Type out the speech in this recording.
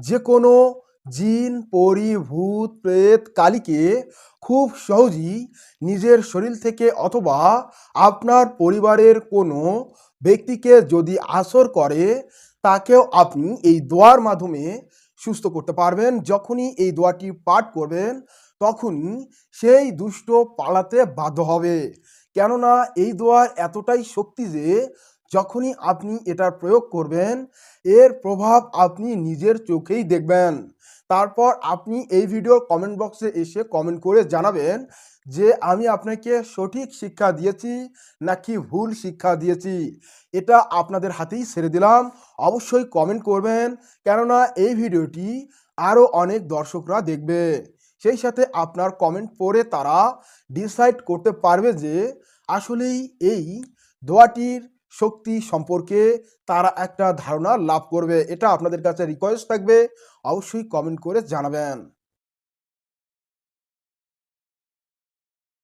যে কোনো জিন, পরী, ভূত, প্রেত, কালীকে খুব সহজেই নিজের শরীর থেকে অথবা আপনার পরিবারের কোনো ব্যক্তিকে যদি আসর করে, তাকেও আপনি এই দোয়ার মাধ্যমে সুস্থ করতে পারবেন। যখনই এই দোয়াটি পাঠ করবেন, তখনই সেই দুষ্ট পালাতে বাধ্য হবে। কেননা এই দোয়ার এতটাই শক্তি যে যখনই আপনি এটার প্রয়োগ করবেন, এর প্রভাব আপনি নিজের চোখেই দেখবেন। তারপর আপনি এই ভিডিওর কমেন্ট বক্সে এসে কমেন্ট করে জানাবেন যে আমি আপনাকে সঠিক শিক্ষা দিয়েছি নাকি ভুল শিক্ষা দিয়েছি। এটা আপনাদের হাতেই ছেড়ে দিলাম। অবশ্যই কমেন্ট করবেন, কেননা এই ভিডিওটি আরও অনেক দর্শকরা দেখবে। সেই সাথে আপনার কমেন্ট পড়ে তারা ডিসাইড করতে পারবে যে আসলেই এই দোয়াটির শক্তি সম্পর্কে তারা একটা ধারণা লাভ করবে। এটা আপনাদের কাছে রিকোয়েস্ট থাকবে, অবশ্যই কমেন্ট করে জানাবেন।